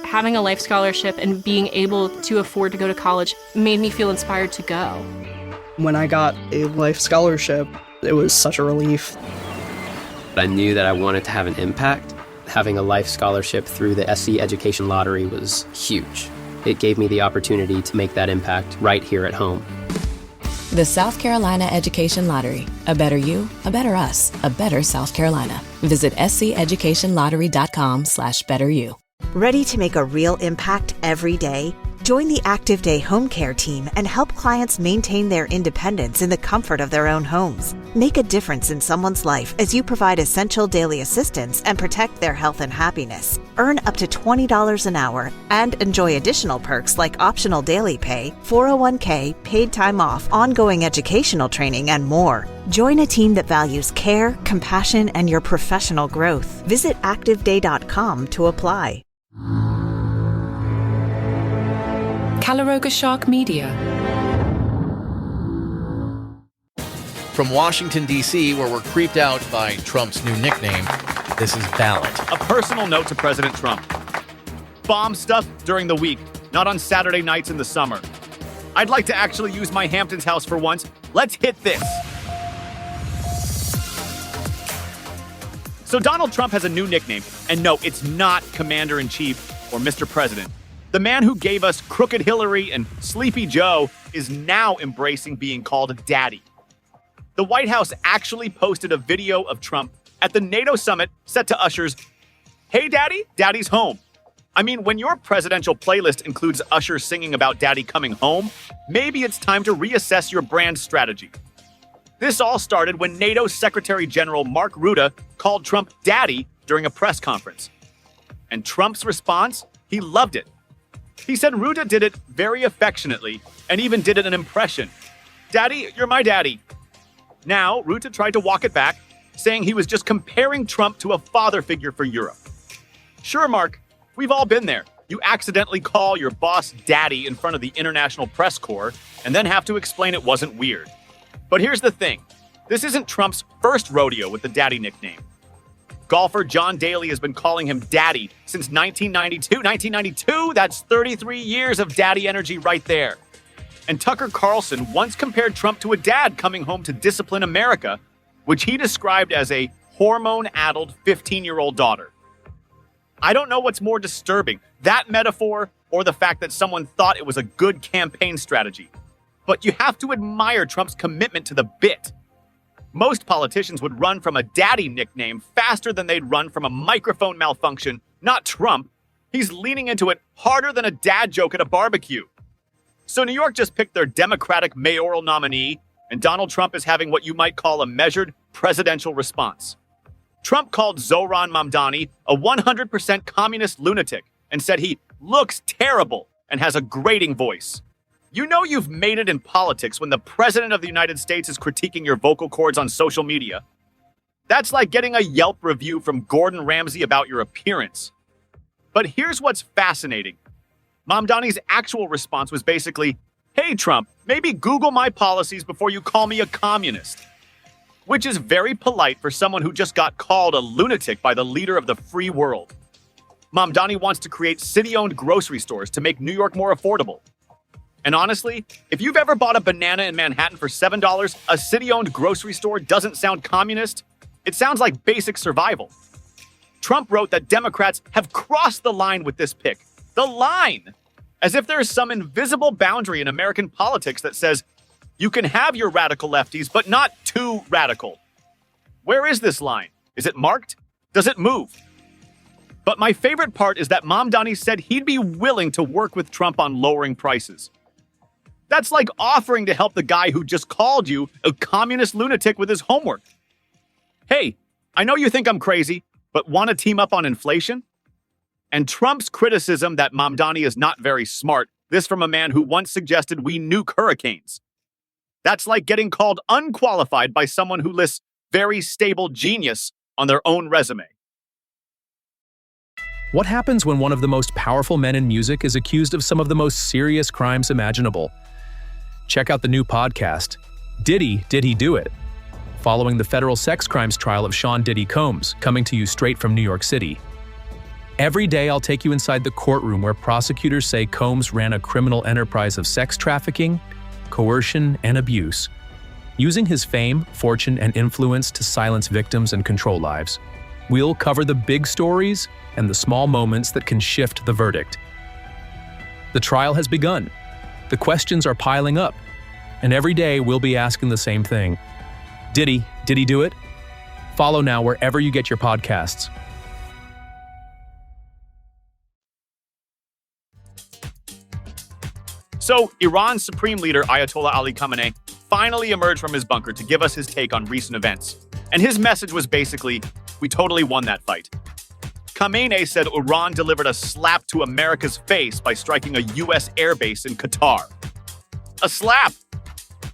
having a life scholarship and being able to afford to go to college made me feel inspired to go. When I got a life scholarship, it was such a relief. I knew that I wanted to have an impact. Having a life scholarship through the SC Education Lottery was huge. It gave me the opportunity to make that impact right here at home. The South Carolina Education Lottery. A better you, a better us, a better South Carolina. Visit sceducationlottery.com/betteryou. Ready to make a real impact every day? Join the Active Day Home Care team and help clients maintain their independence in the comfort of their own homes. Make a difference in someone's life as you provide essential daily assistance and protect their health and happiness. Earn up to $20 an hour and enjoy additional perks like optional daily pay, 401k, paid time off, ongoing educational training, and more. Join a team that values care, compassion, and your professional growth. Visit activeday.com to apply. Calaroga Shark Media. From Washington, D.C., where we're creeped out by Trump's new nickname, this is Ballot. A personal note to President Trump. Bomb stuff during the week, not on Saturday nights in the summer. I'd like to actually use my Hamptons house for once. Let's hit this. So Donald Trump has a new nickname, and no, it's not Commander-in-Chief or Mr. President. The man who gave us Crooked Hillary and Sleepy Joe is now embracing being called Daddy. The White House actually posted a video of Trump at the NATO summit set to Usher's "Hey Daddy, Daddy's Home." I mean, when your presidential playlist includes Usher singing about Daddy coming home, maybe it's time to reassess your brand strategy. This all started when NATO Secretary General Mark Rutte called Trump Daddy during a press conference. And Trump's response? He loved it. He said Rutte did it very affectionately and even did it an impression. "Daddy, you're my daddy." Now, Rutte tried to walk it back, saying he was just comparing Trump to a father figure for Europe. Sure, Mark, we've all been there. You accidentally call your boss daddy in front of the International Press Corps and then have to explain it wasn't weird. But here's the thing. This isn't Trump's first rodeo with the daddy nickname. Golfer John Daly has been calling him Daddy since 1992. 1992? That's 33 years of daddy energy right there. And Tucker Carlson once compared Trump to a dad coming home to discipline America, which he described as a hormone-addled 15-year-old daughter. I don't know what's more disturbing, that metaphor or the fact that someone thought it was a good campaign strategy. But you have to admire Trump's commitment to the bit. Most politicians would run from a daddy nickname faster than they'd run from a microphone malfunction. Not Trump. He's leaning into it harder than a dad joke at a barbecue. So New York just picked their Democratic mayoral nominee, and Donald Trump is having what you might call a measured presidential response. Trump called Zohran Mamdani a 100% communist lunatic and said he looks terrible and has a grating voice. You know you've made it in politics when the President of the United States is critiquing your vocal cords on social media. That's like getting a Yelp review from Gordon Ramsay about your appearance. But here's what's fascinating. Mamdani's actual response was basically, "Hey Trump, maybe Google my policies before you call me a communist." Which is very polite for someone who just got called a lunatic by the leader of the free world. Mamdani wants to create city-owned grocery stores to make New York more affordable. And honestly, if you've ever bought a banana in Manhattan for $7, a city-owned grocery store doesn't sound communist. It sounds like basic survival. Trump wrote that Democrats have crossed the line with this pick. The line! As if there's some invisible boundary in American politics that says, you can have your radical lefties, but not too radical. Where is this line? Is it marked? Does it move? But my favorite part is that Mamdani said he'd be willing to work with Trump on lowering prices. That's like offering to help the guy who just called you a communist lunatic with his homework. Hey, I know you think I'm crazy, but want to team up on inflation? And Trump's criticism that Mamdani is not very smart, this from a man who once suggested we nuke hurricanes. That's like getting called unqualified by someone who lists very stable genius on their own resume. What happens when one of the most powerful men in music is accused of some of the most serious crimes imaginable? Check out the new podcast, Diddy, Did He Do It? Following the federal sex crimes trial of Sean Diddy Combs, coming to you straight from New York City. Every day, I'll take you inside the courtroom where prosecutors say Combs ran a criminal enterprise of sex trafficking, coercion, and abuse, using his fame, fortune, and influence to silence victims and control lives. We'll cover the big stories and the small moments that can shift the verdict. The trial has begun. The questions are piling up, and every day we'll be asking the same thing. Did he do it? Follow now wherever you get your podcasts. So, Iran's Supreme Leader Ayatollah Ali Khamenei finally emerged from his bunker to give us his take on recent events. And his message was basically, we totally won that fight. Khamenei said Iran delivered a slap to America's face by striking a U.S. airbase in Qatar. A slap!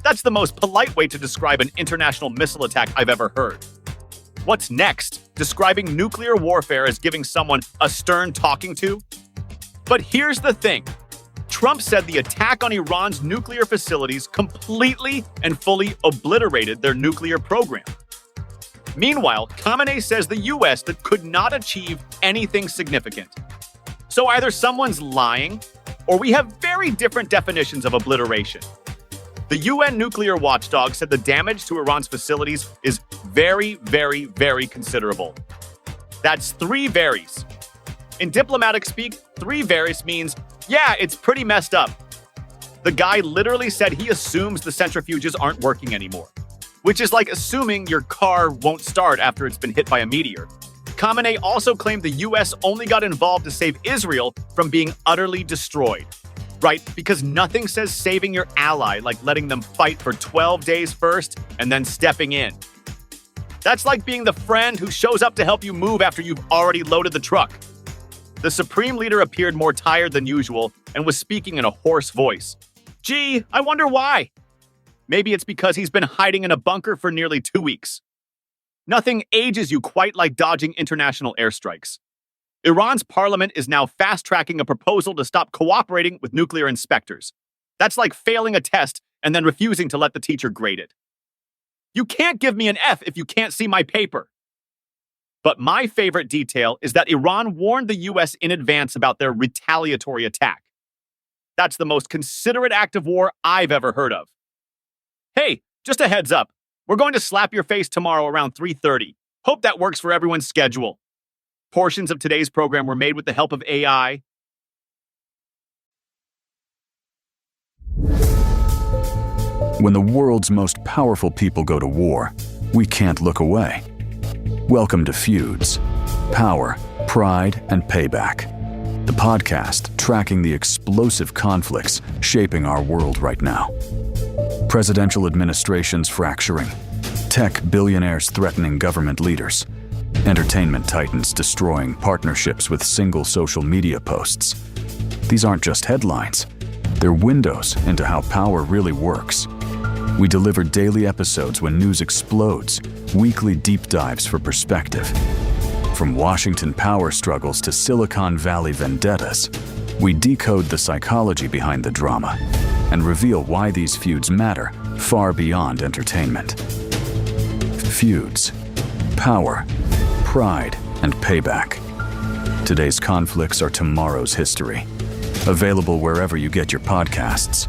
That's the most polite way to describe an international missile attack I've ever heard. What's next? Describing nuclear warfare as giving someone a stern talking to? But here's the thing. Trump said the attack on Iran's nuclear facilities completely and fully obliterated their nuclear program. Meanwhile, Khamenei says the U.S. that could not achieve anything significant. So either someone's lying, or we have very different definitions of obliteration. The UN nuclear watchdog said the damage to Iran's facilities is very, very, very considerable. That's 3 varies. In diplomatic speak, 3 varies means, yeah, it's pretty messed up. The guy literally said he assumes the centrifuges aren't working anymore, which is like assuming your car won't start after it's been hit by a meteor. Khamenei also claimed the US only got involved to save Israel from being utterly destroyed. Right? Because nothing says saving your ally like letting them fight for 12 days first and then stepping in. That's like being the friend who shows up to help you move after you've already loaded the truck. The Supreme Leader appeared more tired than usual and was speaking in a hoarse voice. Gee, I wonder why. Maybe it's because he's been hiding in a bunker for nearly 2 weeks. Nothing ages you quite like dodging international airstrikes. Iran's parliament is now fast-tracking a proposal to stop cooperating with nuclear inspectors. That's like failing a test and then refusing to let the teacher grade it. You can't give me an F if you can't see my paper. But my favorite detail is that Iran warned the U.S. in advance about their retaliatory attack. That's the most considerate act of war I've ever heard of. Hey, just a heads up. We're going to slap your face tomorrow around 3:30. Hope that works for everyone's schedule. Portions of today's program were made with the help of AI. When the world's most powerful people go to war, we can't look away. Welcome to Feuds, Power, Pride, and Payback, the podcast tracking the explosive conflicts shaping our world right now. Presidential administrations fracturing, tech billionaires threatening government leaders, entertainment titans destroying partnerships with single social media posts. These aren't just headlines, they're windows into how power really works. We deliver daily episodes when news explodes, weekly deep dives for perspective. From Washington power struggles to Silicon Valley vendettas, we decode the psychology behind the drama and reveal why these feuds matter far beyond entertainment. Feuds, Power, Pride, and Payback. Today's conflicts are tomorrow's history. Available wherever you get your podcasts.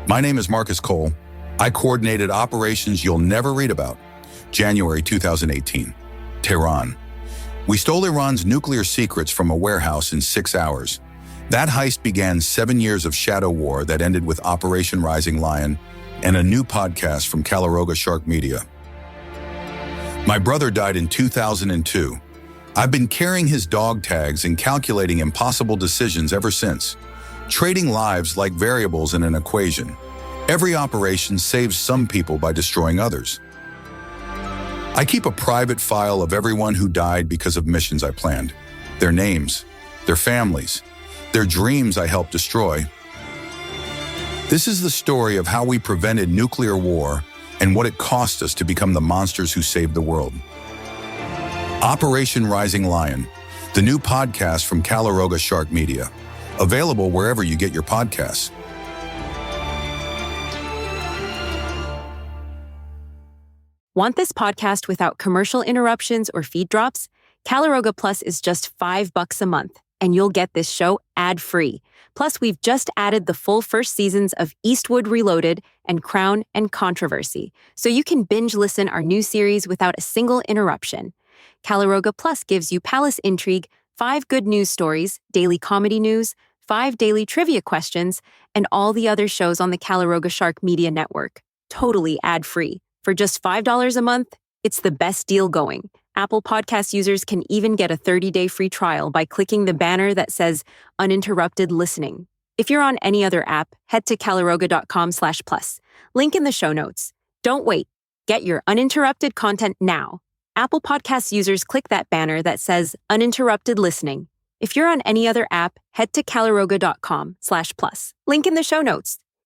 My name is Marcus Cole. I coordinated operations you'll never read about. January 2018, Tehran. We stole Iran's nuclear secrets from a warehouse in 6 hours. That heist began 7 years of shadow war that ended with Operation Rising Lion and a new podcast from Calaroga Shark Media. My brother died in 2002. I've been carrying his dog tags and calculating impossible decisions ever since, trading lives like variables in an equation. Every operation saves some people by destroying others. I keep a private file of everyone who died because of missions I planned. Their names, their families, their dreams I helped destroy. This is the story of how we prevented nuclear war and what it cost us to become the monsters who saved the world. Operation Rising Lion, the new podcast from Calaroga Shark Media. Available wherever you get your podcasts. Want this podcast without commercial interruptions or feed drops? Calaroga Plus is just $5 a month, and you'll get this show ad-free. Plus, we've just added the full first seasons of Eastwood Reloaded and Crown and Controversy, so you can binge listen our new series without a single interruption. Calaroga Plus gives you palace intrigue, 5 good news stories, daily comedy news, 5 daily trivia questions, and all the other shows on the Calaroga Shark Media Network, totally ad-free. For just $5 a month, it's the best deal going. Apple Podcast users can even get a 30-day free trial by clicking the banner that says uninterrupted listening. If you're on any other app, head to calaroga.com/plus. Link in the show notes. Don't wait. Get your uninterrupted content now. Apple Podcast users click that banner that says uninterrupted listening. If you're on any other app, head to calaroga.com/plus. Link in the show notes.